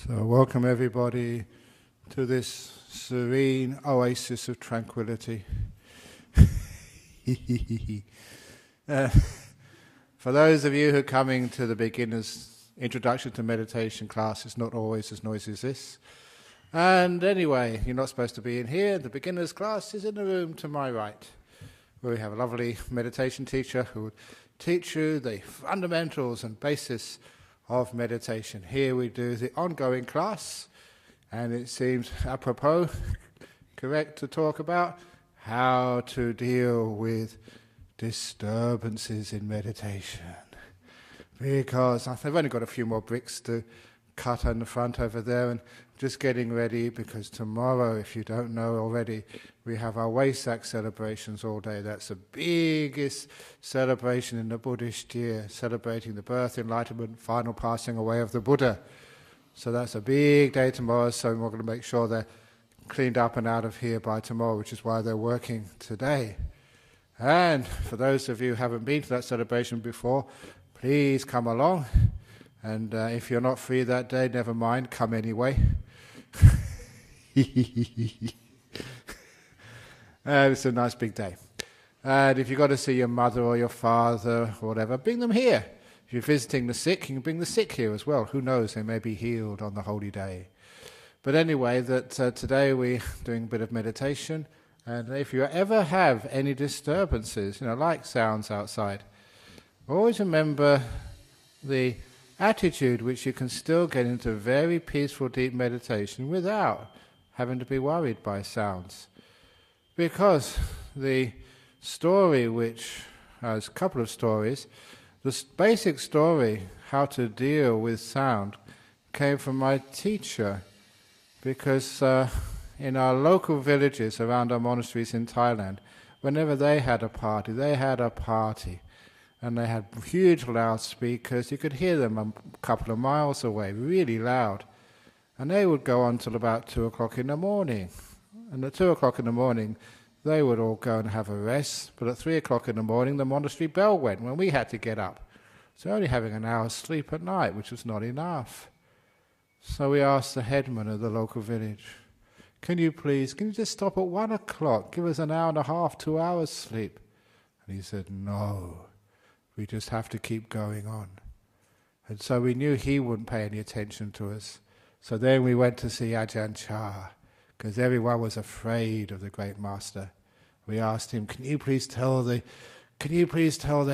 So welcome everybody to this serene oasis of tranquility. For those of you who are coming to the beginner's introduction to meditation class, it's not always as noisy as this. And anyway, you're not supposed to be in here. The beginner's class is in the room to my right, where we have a lovely meditation teacher who will teach you the fundamentals and basis of meditation. Here we do the ongoing class, and it seems apropos, correct to talk about how to deal with disturbances in meditation. Because I've only got a few more bricks to cut on the front over there, and just getting ready, because tomorrow, if you don't know already, we have our Wesak celebrations all day. That's the biggest celebration in the Buddhist year, celebrating the birth, enlightenment, final passing away of the Buddha. So that's a big day tomorrow, so we're going to make sure they're cleaned up and out of here by tomorrow, which is why they're working today. And for those of you who haven't been to that celebration before, please come along. And if you're not free that day, never mind, come anyway. It's a nice big day. And if you've got to see your mother or your father or whatever, bring them here. If you're visiting the sick, you can bring the sick here as well. Who knows, they may be healed on the holy day. But anyway, today we're doing a bit of meditation. And if you ever have any disturbances, like sounds outside, always remember the attitude which you can still get into very peaceful, deep meditation without having to be worried by sounds. Because the story, which has a couple of stories, the basic story, how to deal with sound, came from my teacher. Because in our local villages around our monasteries in Thailand, whenever they had a party. And they had huge loudspeakers. You could hear them a couple of miles away, really loud. And they would go on till about 2 o'clock in the morning. And at 2 o'clock in the morning, they would all go and have a rest. But at 3 o'clock in the morning, the monastery bell went when we had to get up. So only having an hour's sleep at night, which was not enough. So we asked the headman of the local village, can you just stop at 1 o'clock? Give us an hour and a half, 2 hours sleep. And he said, no. We just have to keep going on. And so we knew he wouldn't pay any attention to us. So then we went to see Ajahn, because everyone was afraid of the great master. We asked him, can you please tell the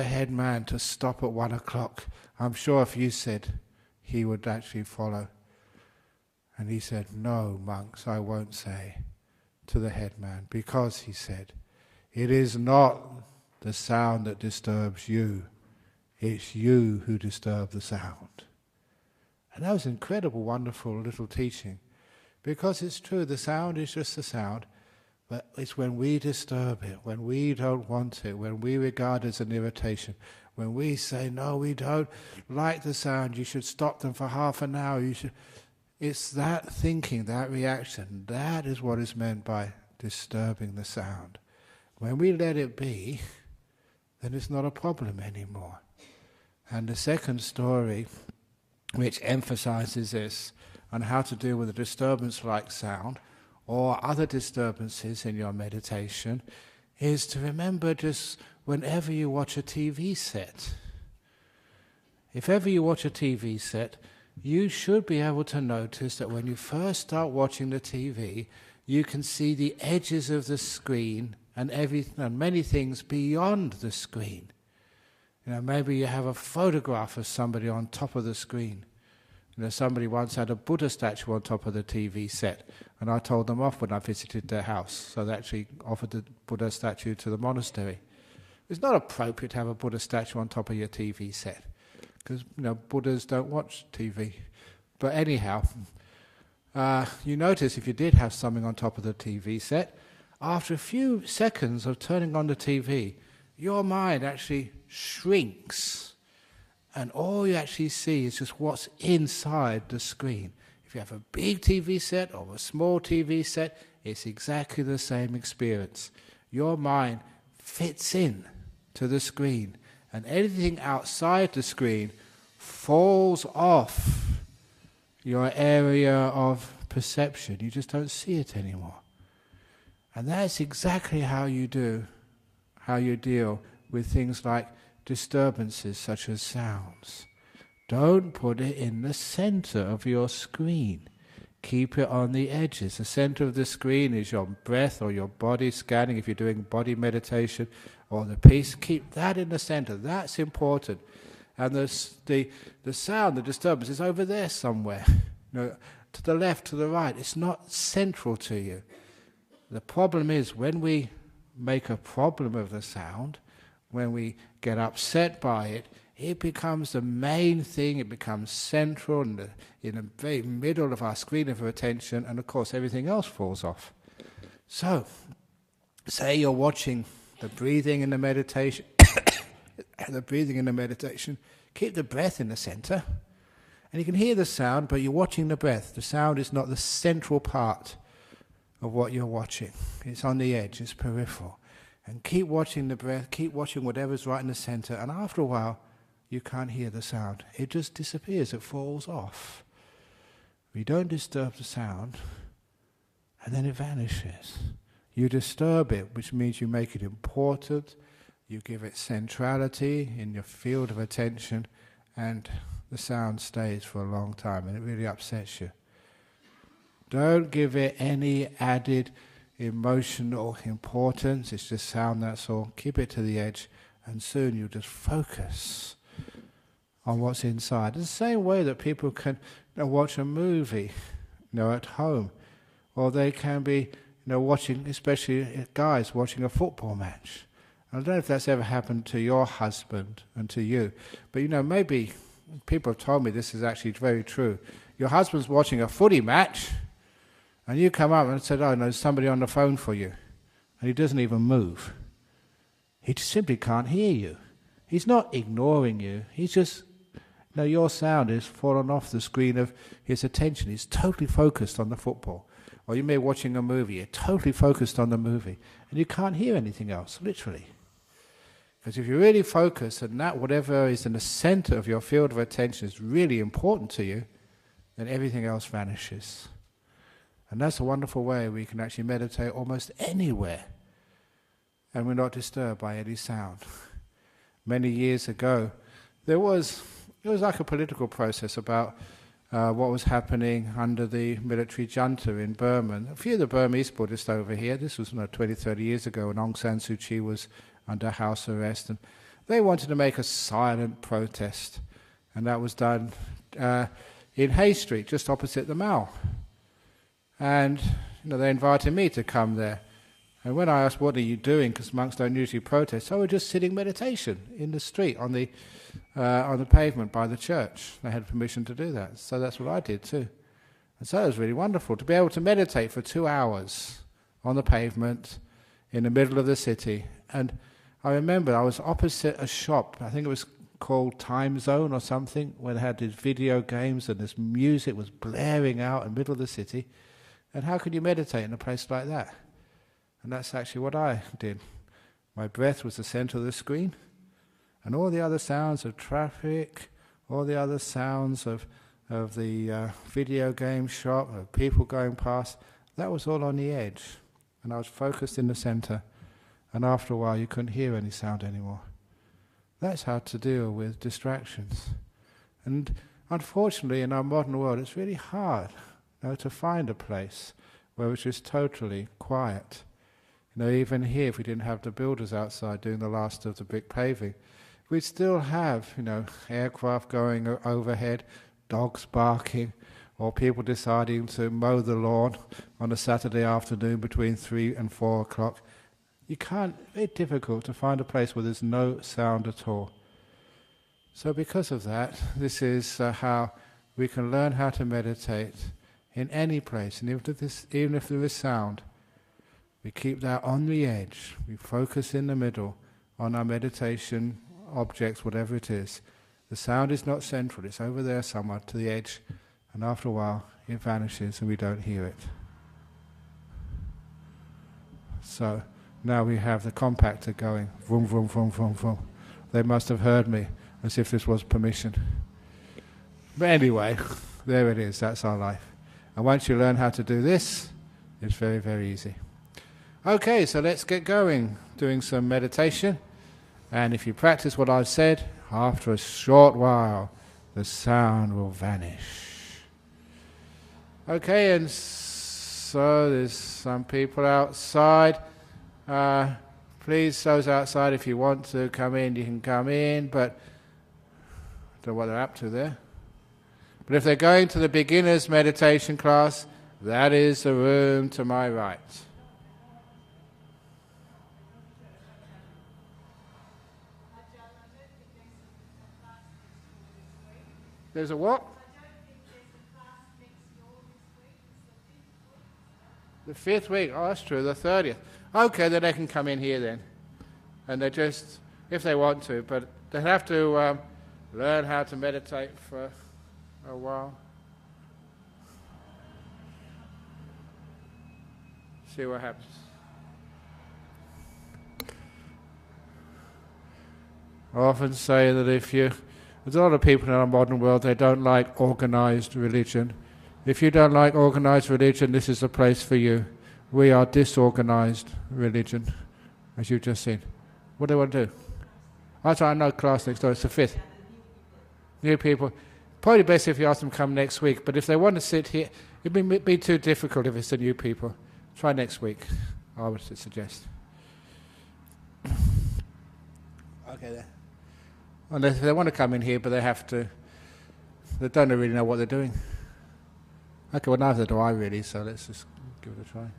head man to stop at 1 o'clock? I'm sure if you said, he would actually follow. And he said, no, monks, I won't say to the head man, because, he said, it is not the sound that disturbs you. It's you who disturb the sound. And that was incredible, wonderful little teaching. Because it's true, the sound is just the sound, but it's when we disturb it, when we don't want it, when we regard it as an irritation, when we say, no, we don't like the sound, you should stop them for half an hour, it's that thinking, that reaction, that is what is meant by disturbing the sound. When we let it be, then it's not a problem anymore. And the second story, which emphasizes this, on how to deal with a disturbance like sound, or other disturbances in your meditation, is to remember just whenever you watch a TV set. If ever you watch a TV set, you should be able to notice that when you first start watching the TV, you can see the edges of the screen and many things beyond the screen. Maybe you have a photograph of somebody on top of the screen. Somebody once had a Buddha statue on top of the TV set, and I told them off when I visited their house. So they actually offered the Buddha statue to the monastery. It's not appropriate to have a Buddha statue on top of your TV set, because Buddhas don't watch TV. But anyhow, you notice if you did have something on top of the TV set, after a few seconds of turning on the TV, your mind actually shrinks, and all you actually see is just what's inside the screen. If you have a big TV set or a small TV set, it's exactly the same experience. Your mind fits in to the screen, and anything outside the screen falls off your area of perception. You just don't see it anymore. And that's exactly how you deal with things like disturbances such as sounds. Don't put it in the center of your screen. Keep it on the edges. The center of the screen is your breath or your body scanning if you're doing body meditation, or the piece. Keep that in the center. That's important. And the sound, the disturbance is over there somewhere. To the left, to the right. It's not central to you. The problem is when we make a problem of the sound, when we get upset by it, it becomes the main thing, it becomes central in the very middle of our screen of attention, and of course everything else falls off. So, say you're watching the breathing in the meditation, keep the breath in the center, and you can hear the sound, but you're watching the breath. The sound is not the central part of what you're watching. It's on the edge, it's peripheral. And keep watching the breath, keep watching whatever's right in the center, and after a while, you can't hear the sound. It just disappears, it falls off. You don't disturb the sound, and then it vanishes. You disturb it, which means you make it important, you give it centrality in your field of attention, and the sound stays for a long time, and it really upsets you. Don't give it any added emotional importance. It's just sound, that's all. Keep it to the edge, and soon you'll just focus on what's inside. It's the same way that people can watch a movie at home, or they can be watching, especially guys watching a football match. I don't know if that's ever happened to your husband and to you, but maybe people have told me this is actually very true. Your husband's watching a footy match, and you come up and said, "Oh, no, there's somebody on the phone for you," and he doesn't even move. He just simply can't hear you. He's not ignoring you. He's just, your sound is fallen off the screen of his attention. He's totally focused on the football. Or you may be watching a movie, you're totally focused on the movie, and you can't hear anything else, literally. Because if you're really focused, and that whatever is in the center of your field of attention is really important to you, then everything else vanishes. And that's a wonderful way we can actually meditate almost anywhere, and we're not disturbed by any sound. Many years ago, it was like a political process about what was happening under the military junta in Burma. A few of the Burmese Buddhists over here, this was 20, 30 years ago when Aung San Suu Kyi was under house arrest, and they wanted to make a silent protest, and that was done in Hay Street, just opposite the Mall. And they invited me to come there. And when I asked, "What are you doing?" because monks don't usually protest, so we're just sitting meditation in the street on the pavement by the church. They had permission to do that, so that's what I did too. And so it was really wonderful to be able to meditate for 2 hours on the pavement in the middle of the city. And I remember I was opposite a shop, I think it was called Time Zone or something, where they had these video games and this music was blaring out in the middle of the city. And how could you meditate in a place like that? And that's actually what I did. My breath was the center of the screen, and all the other sounds of traffic, all the other sounds of the video game shop, of people going past, that was all on the edge. And I was focused in the center, and after a while you couldn't hear any sound anymore. That's how to deal with distractions. And unfortunately in our modern world it's really hard to find a place where it's just totally quiet. Even here, if we didn't have the builders outside doing the last of the brick paving, we'd still have, aircraft going overhead, dogs barking, or people deciding to mow the lawn on a Saturday afternoon between 3 and 4 o'clock. It's very difficult to find a place where there's no sound at all. So because of that, this is how we can learn how to meditate in any place, and even if there is sound, we keep that on the edge. We focus in the middle on our meditation objects, whatever it is. The sound is not central, it's over there somewhere to the edge, and after a while it vanishes and we don't hear it. So now we have the compactor going, vroom, vroom, vroom, vroom, vroom. They must have heard me, as if this was permission. But anyway, There it is, that's our life. And once you learn how to do this, it's very, very easy. Okay, so let's get going, doing some meditation. And if you practice what I've said, after a short while, the sound will vanish. Okay, and so there's some people outside. Please, those outside, if you want to come in, you can come in, but I don't know what they're up to there. But if they're going to the beginner's meditation class, that is the room to my right. There's a what? The 5th week. Oh, that's true, the 30th. Okay, then they can come in here then. And they just, if they want to, but they have to learn how to meditate for a while. See what happens. I often say that there's a lot of people in our modern world, they don't like organized religion. If you don't like organized religion, this is the place for you. We are disorganized religion, as you've just seen. What do they want to do? I know class next door, it's the 5th. New people. Probably best if you ask them to come next week, but if they want to sit here, it'd be too difficult if it's the new people. Try next week, I would suggest. Okay then. Unless they want to come in here, but they don't really know what they're doing. Okay, well neither do I really, so let's just give it a try.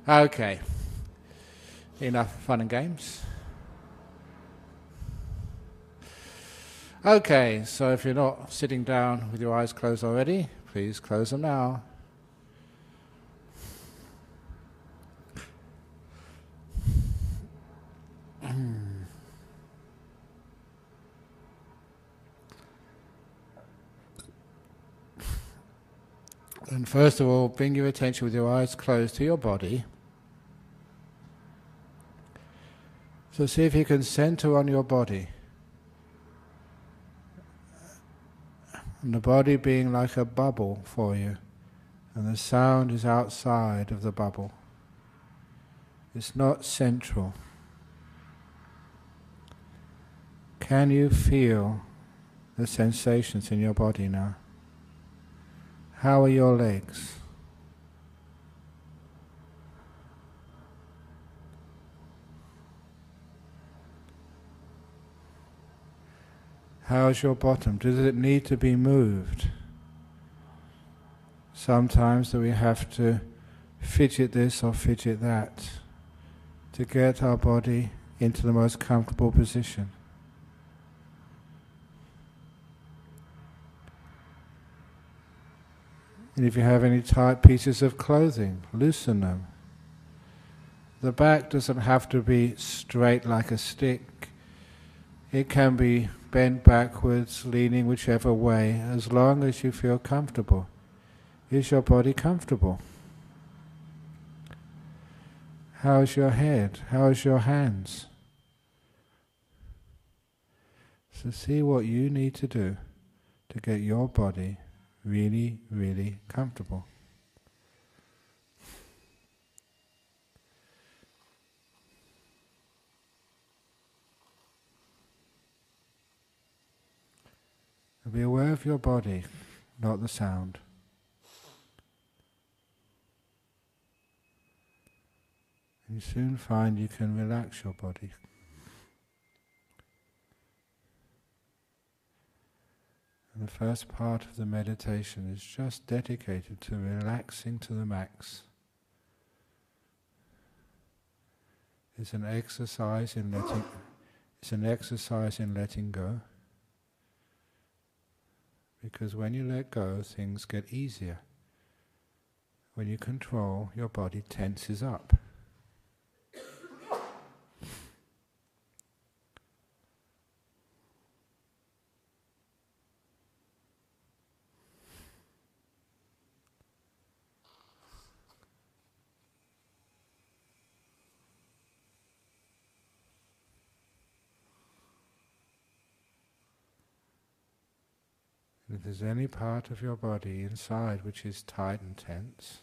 Okay. Enough fun and games. Okay, so if you're not sitting down with your eyes closed already, please close them now. And first of all, bring your attention with your eyes closed to your body. So see if you can center on your body. And the body being like a bubble for you. And the sound is outside of the bubble. It's not central. Can you feel the sensations in your body now? How are your legs? How's your bottom? Does it need to be moved? Sometimes that we have to fidget this or fidget that to get our body into the most comfortable position. And if you have any tight pieces of clothing, loosen them. The back doesn't have to be straight like a stick. It can be bent backwards, leaning whichever way, as long as you feel comfortable. Is your body comfortable? How's your head? How's your hands? So see what you need to do to get your body really, really comfortable. And be aware of your body, not the sound. And you soon find you can relax your body. And the first part of the meditation is just dedicated to relaxing to the max. It's an exercise in letting go. Because when you let go, things get easier. When you control, your body tenses up. If there's any part of your body inside which is tight and tense,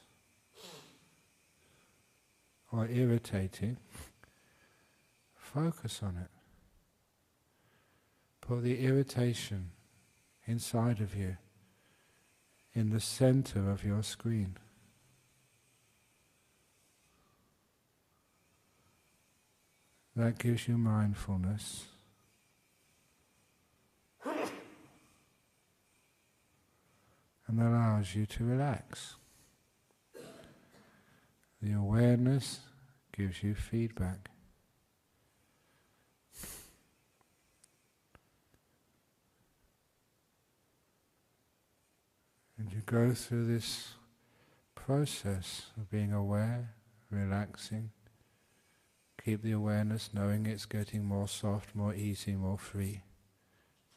or irritating, focus on it. Put the irritation inside of you in the center of your screen. That gives you mindfulness. And allows you to relax. The awareness gives you feedback. And you go through this process of being aware, relaxing. Keep the awareness, knowing it's getting more soft, more easy, more free,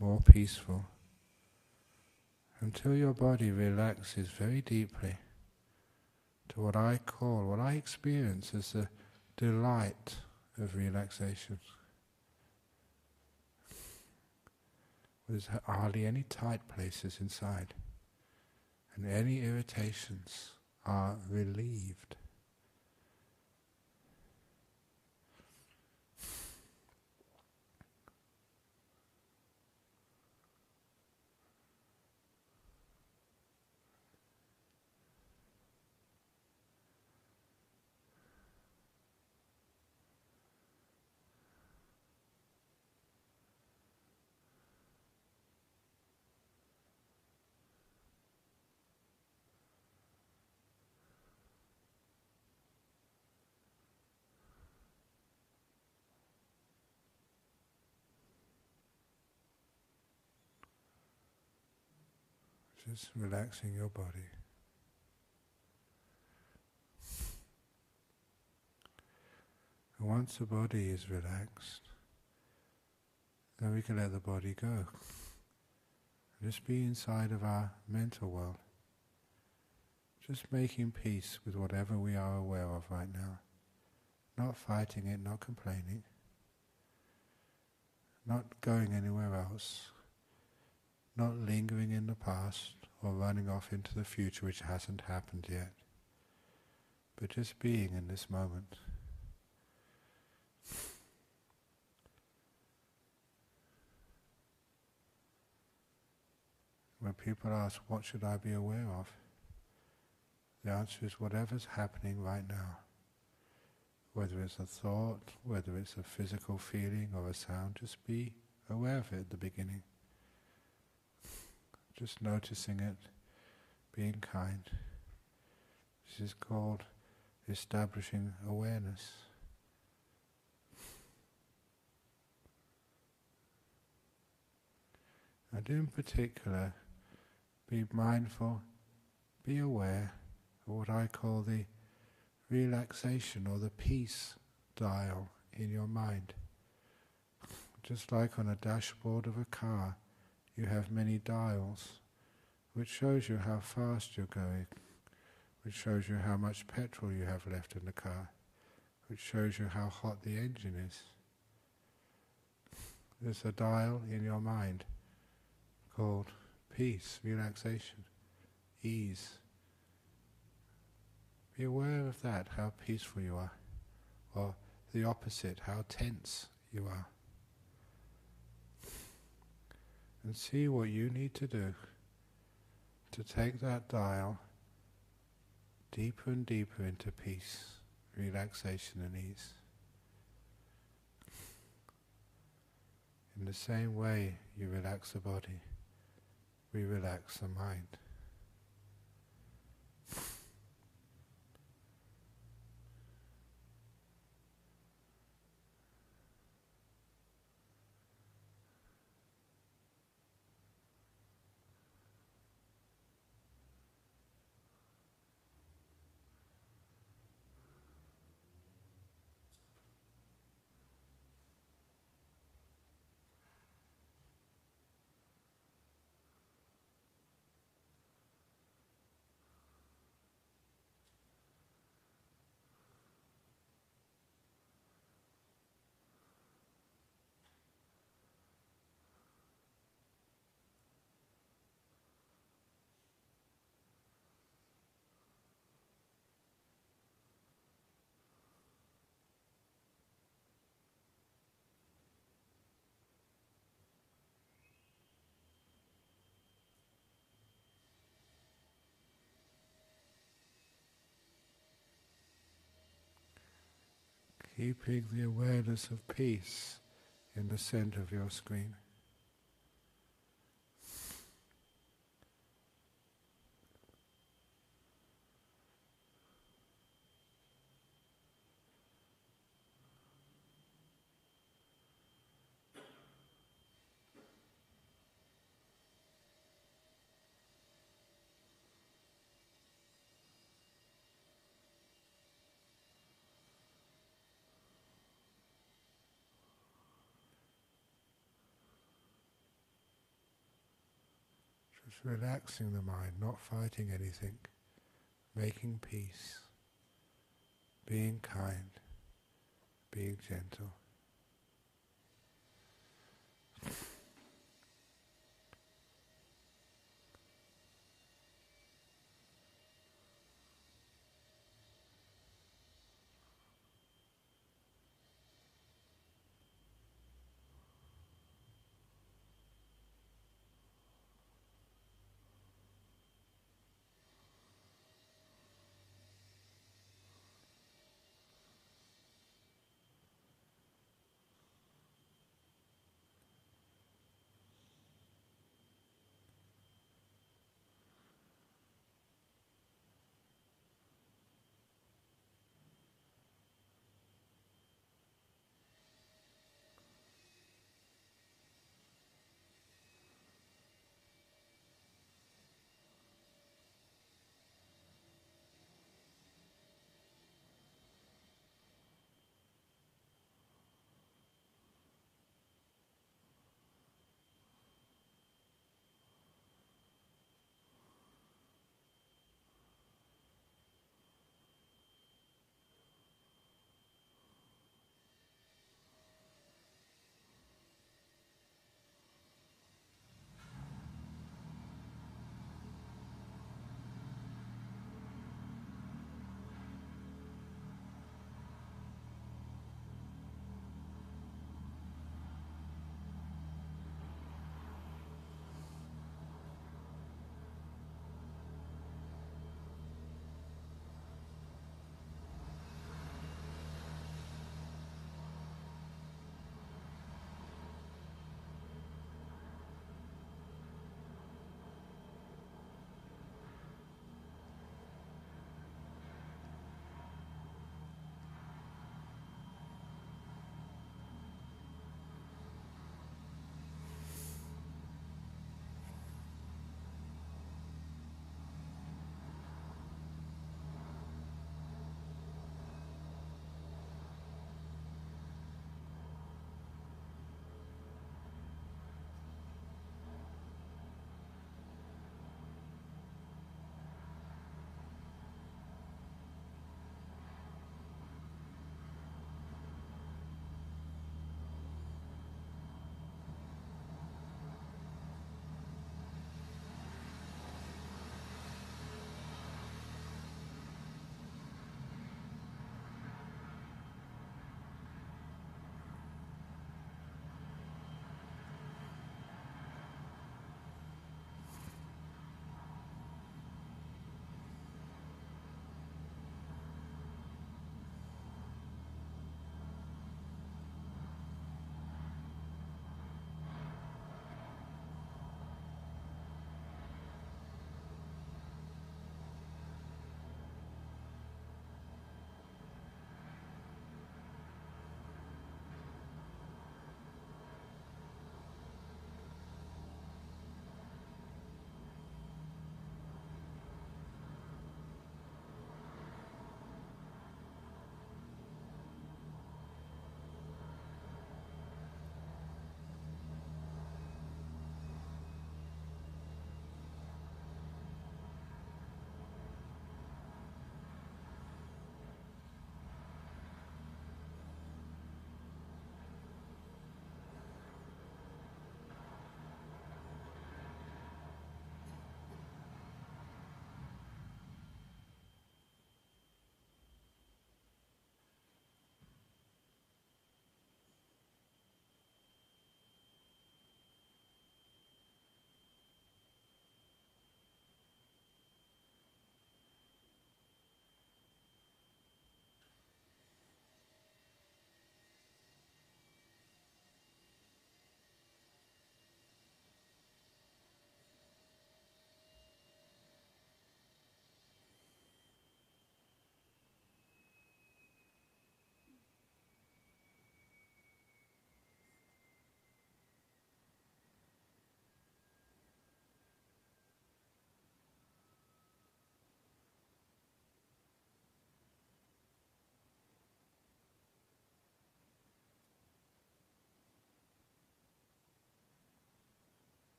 more peaceful. Until your body relaxes very deeply to what I experience as the delight of relaxation. There's hardly any tight places inside, and any irritations are relieved. Just relaxing your body. And once the body is relaxed, then we can let the body go. Just be inside of our mental world. Just making peace with whatever we are aware of right now. Not fighting it, not complaining. Not going anywhere else. Not lingering in the past or running off into the future which hasn't happened yet, but just being in this moment. When people ask, what should I be aware of? The answer is whatever's happening right now. Whether it's a thought, whether it's a physical feeling or a sound, just be aware of it at the beginning. Just noticing it, being kind. This is called establishing awareness. And in particular, be mindful, be aware of what I call the relaxation or the peace dial in your mind. Just like on a dashboard of a car, you have many dials, which shows you how fast you're going, which shows you how much petrol you have left in the car, which shows you how hot the engine is. There's a dial in your mind called peace, relaxation, ease. Be aware of that, how peaceful you are, or the opposite, how tense you are. And see what you need to do to take that dial deeper and deeper into peace, relaxation and ease. In the same way you relax the body, we relax the mind. Keeping the awareness of peace in the center of your screen. Just relaxing the mind, not fighting anything, making peace, being kind, being gentle.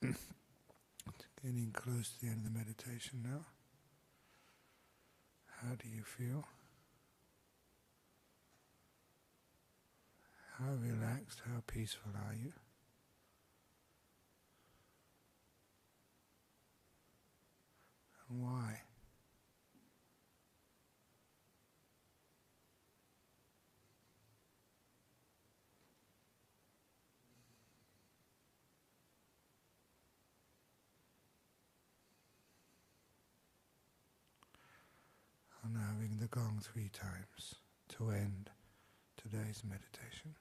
Getting close to the end of the meditation now. How do you feel? How relaxed, how peaceful are you? And why? I'm now having the gong 3 times to end today's meditation.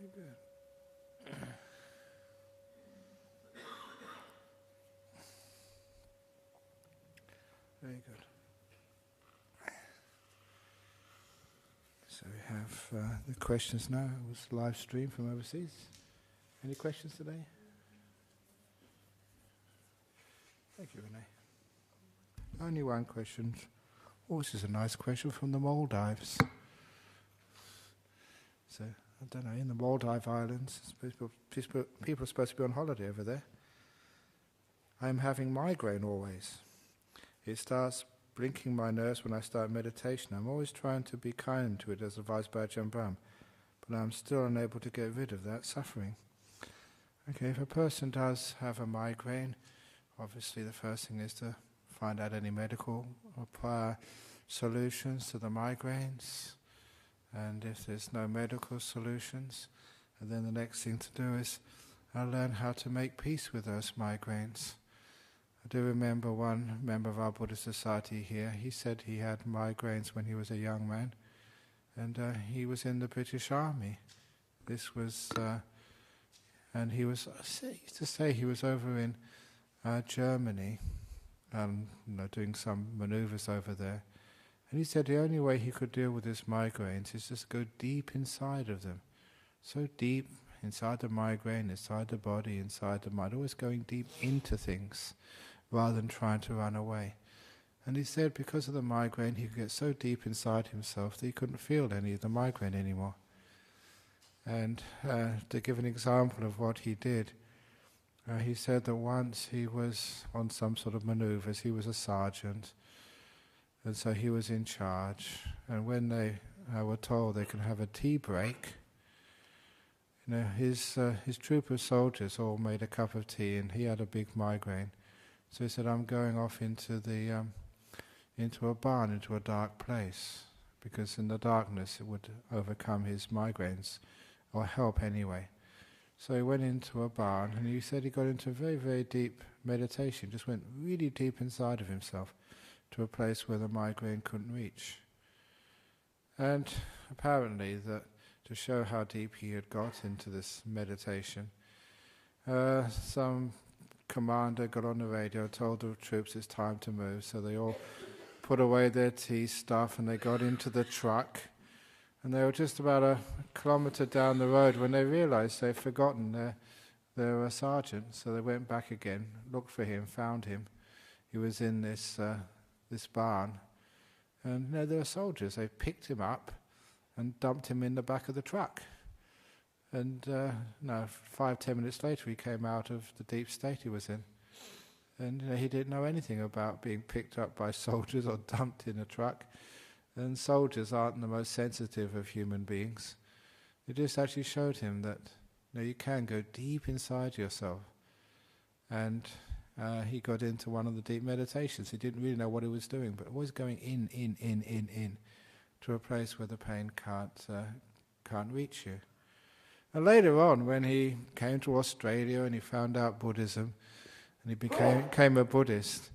Very good. Very good. So we have the questions now. It was live stream from overseas. Any questions today? Thank you, Renee. Only one question. Oh, this is a nice question from the Maldives. So, I don't know, in the Maldive Islands, people are supposed to be on holiday over there. I'm having migraine always. It starts blinking my nerves when I start meditation. I'm always trying to be kind to it, as advised by Ajahn Brahm, but I'm still unable to get rid of that suffering. Okay, if a person does have a migraine, obviously the first thing is to find out any medical or prior solutions to the migraines. And if there's no medical solutions, and then the next thing to do is learn how to make peace with those migraines. I do remember one member of our Buddhist society here, he said he had migraines when he was a young man, and he was in the British Army. This was, and he used to say he was over in Germany, doing some maneuvers over there. And he said the only way he could deal with his migraines is just go deep inside of them. So deep inside the migraine, inside the body, inside the mind, always going deep into things rather than trying to run away. And he said because of the migraine he could get so deep inside himself that he couldn't feel any of the migraine anymore. And to give an example of what he did, he said that once he was on some sort of maneuvers, he was a sergeant, and so he was in charge, and when they were told they could have a tea break, his troop of soldiers all made a cup of tea, and he had a big migraine. So he said, I'm going off into a barn, into a dark place, because in the darkness it would overcome his migraines, or help anyway. So he went into a barn, and he said he got into a very, very deep meditation, just went really deep inside of himself, to a place where the migraine couldn't reach. And apparently, to show how deep he had got into this meditation, some commander got on the radio, told the troops it's time to move, so they all put away their tea stuff and they got into the truck, and they were just about a kilometre down the road when they realised they'd forgotten their sergeant, so they went back again, looked for him, found him. He was in this barn, and there were soldiers. They picked him up and dumped him in the back of the truck. And 5-10 minutes later he came out of the deep state he was in. And he didn't know anything about being picked up by soldiers or dumped in a truck. And soldiers aren't the most sensitive of human beings. It just actually showed him that you can go deep inside yourself. And he got into one of the deep meditations. He didn't really know what he was doing, but always going in, to a place where the pain can't reach you. And later on, when he came to Australia and he found out Buddhism, and he became a Buddhist,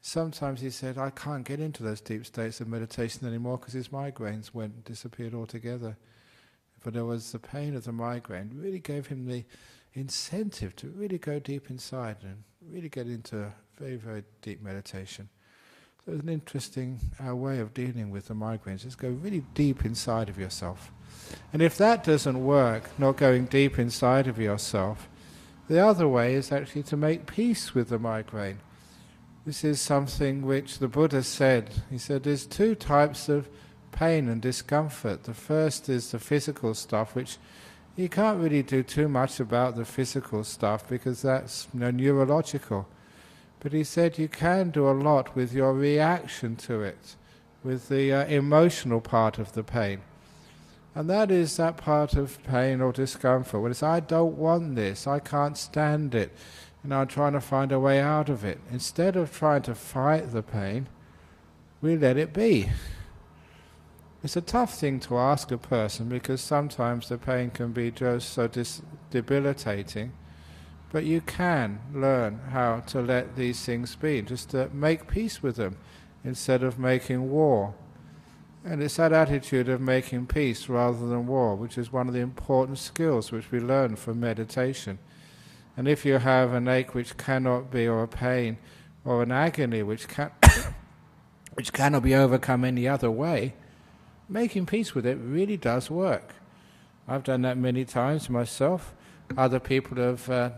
sometimes he said, I can't get into those deep states of meditation anymore because his migraines disappeared altogether. But there was the pain of the migraine, really gave him the incentive to really go deep inside and really get into very, very deep meditation. So it's an interesting way of dealing with the migraines. Just go really deep inside of yourself. And if that doesn't work, not going deep inside of yourself, the other way is actually to make peace with the migraine. This is something which the Buddha said. He said there's two types of pain and discomfort. The first is the physical stuff, which you can't really do too much about the physical stuff because that's neurological. But he said you can do a lot with your reaction to it, with the emotional part of the pain. And that is that part of pain or discomfort when it's, I don't want this, I can't stand it, and I'm trying to find a way out of it. Instead of trying to fight the pain, we let it be. It's a tough thing to ask a person because sometimes the pain can be just so debilitating. But you can learn how to let these things be, just to make peace with them instead of making war. And it's that attitude of making peace rather than war, which is one of the important skills which we learn from meditation. And if you have an ache which cannot be, or a pain, or an agony which cannot be overcome any other way, making peace with it really does work. I've done that many times myself. Other people have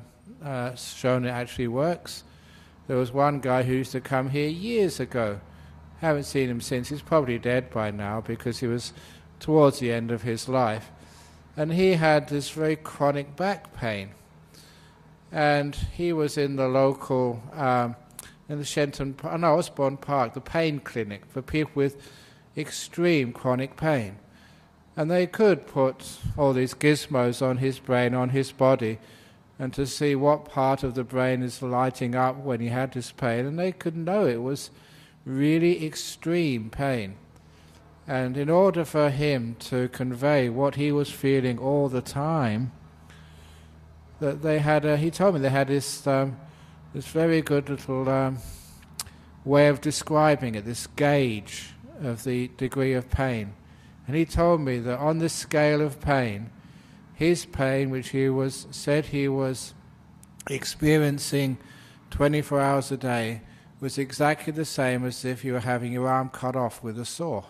shown it actually works. There was one guy who used to come here years ago. Haven't seen him since. He's probably dead by now because he was towards the end of his life. And he had this very chronic back pain. And he was in the local, in the Osborne Park, the pain clinic for people with extreme chronic pain. And they could put all these gizmos on his brain, on his body, and to see what part of the brain is lighting up when he had this pain, and they could know it was really extreme pain. And in order for him to convey what he was feeling all the time, that they had he told me they had this very good little way of describing it, this gauge of the degree of pain. And he told me that on this scale of pain, his pain, which said he was experiencing 24 hours a day, was exactly the same as if you were having your arm cut off with a saw.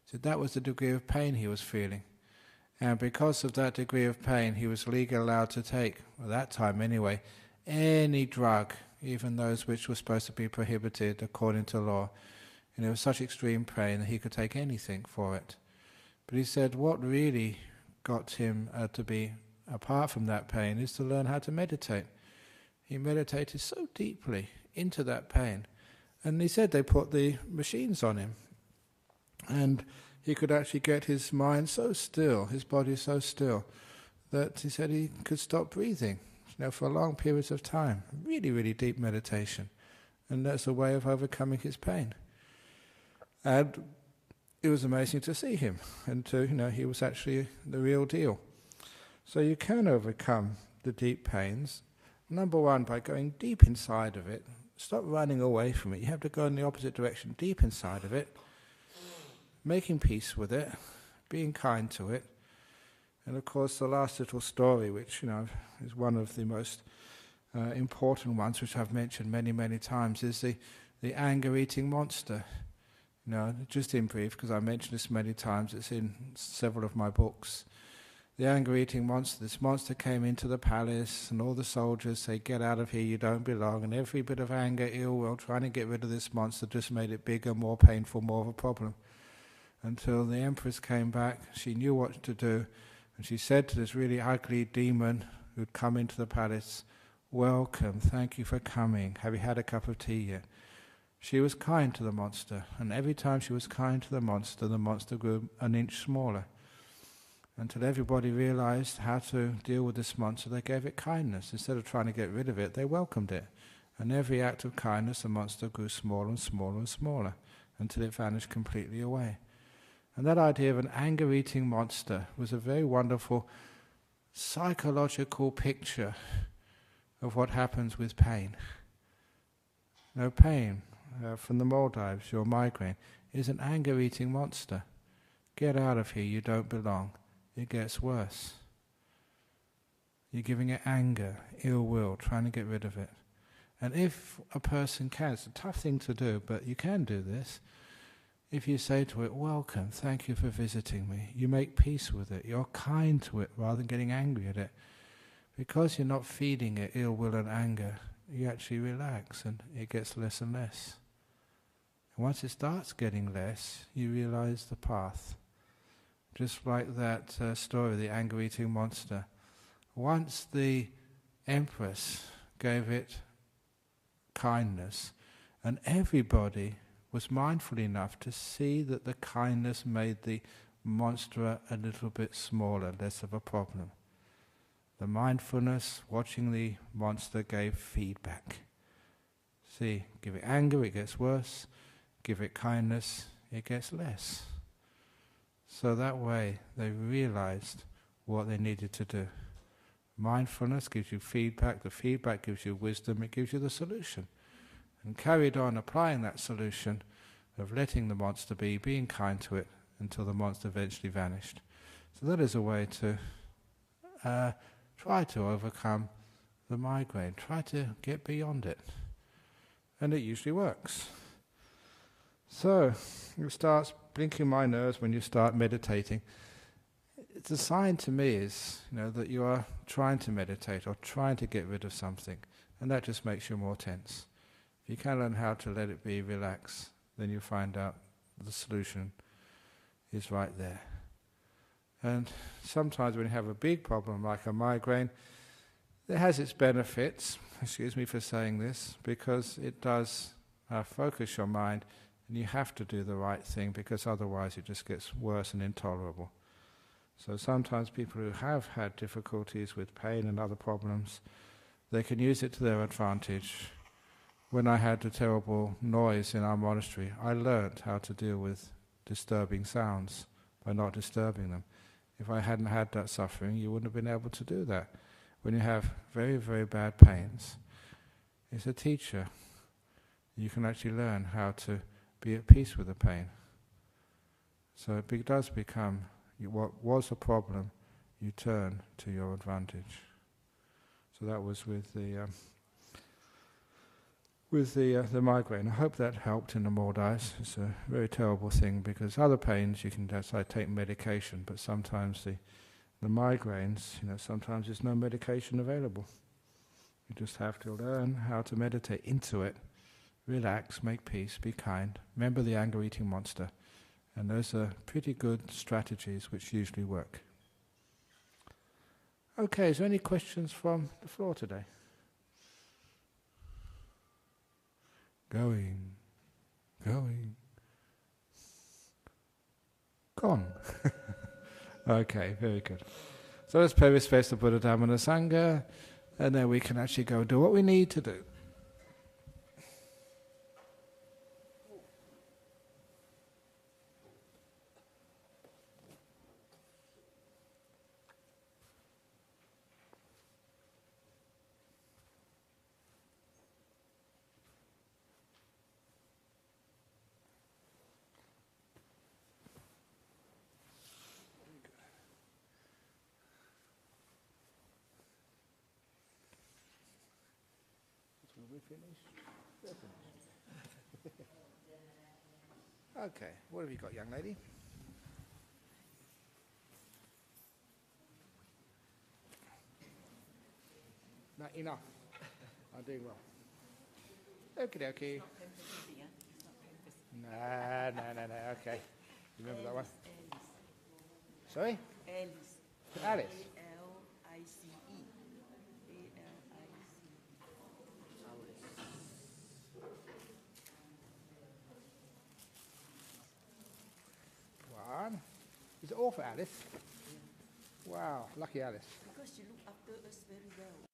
So that was the degree of pain he was feeling. And because of that degree of pain, he was legally allowed to take, at that time anyway, any drug, even those which were supposed to be prohibited according to law. And it was such extreme pain that he could take anything for it. But he said what really got him to be apart from that pain is to learn how to meditate. He meditated so deeply into that pain. And he said they put the machines on him. And he could actually get his mind so still, his body so still, that he said he could stop breathing, for long periods of time. Really, really deep meditation. And that's a way of overcoming his pain. And it was amazing to see him, and he was actually the real deal. So you can overcome the deep pains, number one, by going deep inside of it. Stop running away from it. You have to go in the opposite direction, deep inside of it, making peace with it, being kind to it. And of course the last little story, which is one of the most important ones, which I've mentioned many, many times, is the anger-eating monster. Just in brief, because I mentioned this many times, it's in several of my books. The anger-eating monster, this monster came into the palace, and all the soldiers say, "Get out of here, you don't belong." And every bit of anger, ill will, trying to get rid of this monster just made it bigger, more painful, more of a problem. Until the empress came back, she knew what to do, and she said to this really ugly demon who'd come into the palace, "Welcome, thank you for coming. Have you had a cup of tea yet?" She was kind to the monster, and every time she was kind to the monster grew an inch smaller. Until everybody realized how to deal with this monster, they gave it kindness. Instead of trying to get rid of it, they welcomed it. And every act of kindness, the monster grew smaller and smaller and smaller, until it vanished completely away. And that idea of an anger-eating monster was a very wonderful psychological picture of what happens with pain. No pain. From the Maldives, your migraine, is an anger-eating monster. Get out of here, you don't belong. It gets worse. You're giving it anger, ill will, trying to get rid of it. And if a person can, it's a tough thing to do, but you can do this. If you say to it, welcome, thank you for visiting me, you make peace with it, you're kind to it rather than getting angry at it. Because you're not feeding it ill will and anger, you actually relax and it gets less and less. And once it starts getting less, you realize the path. Just like that story of the anger-eating monster. Once the Empress gave it kindness, and everybody was mindful enough to see that the kindness made the monster a little bit smaller, less of a problem. The mindfulness, watching the monster, gave feedback. See, give it anger, it gets worse. Give it kindness, it gets less. So that way they realized what they needed to do. Mindfulness gives you feedback, the feedback gives you wisdom, it gives you the solution. And carried on applying that solution of letting the monster be, being kind to it, until the monster eventually vanished. So that is a way to try to overcome the migraine, try to get beyond it. And it usually works. So, it starts blinking my nerves when you start meditating. It's a sign to me is, that you are trying to meditate or trying to get rid of something, and that just makes you more tense. If you can learn how to let it be, relax, then you find out the solution is right there. And sometimes when you have a big problem like a migraine, it has its benefits, excuse me for saying this, because it does focus your mind, and you have to do the right thing because otherwise it just gets worse and intolerable. So sometimes people who have had difficulties with pain and other problems, they can use it to their advantage. When I had the terrible noise in our monastery, I learnt how to deal with disturbing sounds by not disturbing them. If I hadn't had that suffering, you wouldn't have been able to do that. When you have very, very bad pains, it's a teacher. You can actually learn how to be at peace with the pain. So it does become, what was a problem, you turn to your advantage. So that was with the migraine. I hope that helped in the Maldives. It's a very terrible thing because other pains you can take medication, but sometimes the migraines, sometimes there's no medication available. You just have to learn how to meditate into it. Relax, make peace, be kind. Remember the anger-eating monster. And those are pretty good strategies which usually work. Okay, is there any questions from the floor today? Going. Gone. Okay, very good. So let's pay respects to Buddha, Dhamma and the Sangha, and then we can actually go do what we need to do. Okay, what have you got, young lady? Not enough. I'm doing well. Okie dokie. No, okay. Remember that one? Sorry? Alice. Alice. Alice. One. Is it all for Alice? Yeah. Wow, lucky Alice. Because she looked after us very well.